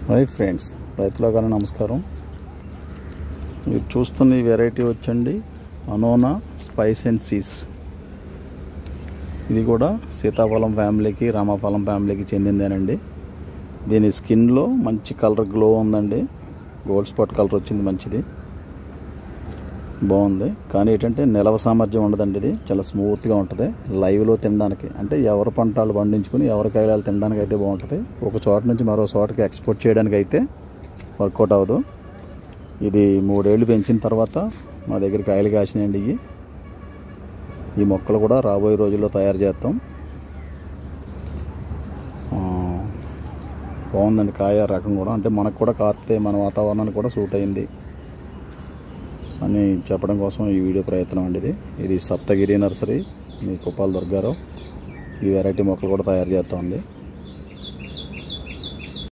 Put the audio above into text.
Hi friends, రైతులకు నమస్కారం. మీరు చూస్తున్న ఈ వెరైటీ వచ్చండి అనోనా స్పైస్ అండ్ సీడ్స్. ఇది కూడా సీతాఫలం ఫ్యామిలీకి, రామఫలం ఫ్యామిలీకి చెందిందేనండి. దీని స్కిన్లో మంచి కలర్ గ్లో ఉందండి. గోల్డ్ స్పాట్ కలర్ వచ్చింది, మంచిది, బాగుంది. కానీ ఏంటంటే నిలవ సామర్థ్యం ఉండదండి. ఇది చాలా స్మూత్గా ఉంటుంది. లైవ్లో తినడానికి, అంటే ఎవరి పంటలు పండించుకుని ఎవరి కాయలు తినడానికి అయితే బాగుంటుంది. ఒక చోట నుంచి మరో చోటకి ఎక్స్పోర్ట్ చేయడానికి అయితే వర్కౌట్ అవ్వదు. ఇది 3 ఏళ్ళు పెంచిన తర్వాత మా దగ్గర కాయలు కాసినాయండి. ఈ మొక్కలు కూడా రాబోయే రోజుల్లో తయారు చేస్తాం. బాగుందండి కాయ రకం కూడా. అంటే మనకు కూడా కాస్తే మన వాతావరణానికి కూడా సూట్ అయింది అని చెప్పడం కోసం ఈ వీడియో ప్రయత్నం అండి. ఇది సప్తగిరి నర్సరీ, మీ కుప్పాల దుర్గారావు. ఈ వెరైటీ మొక్కలు కూడా తయారు చేస్తామండి.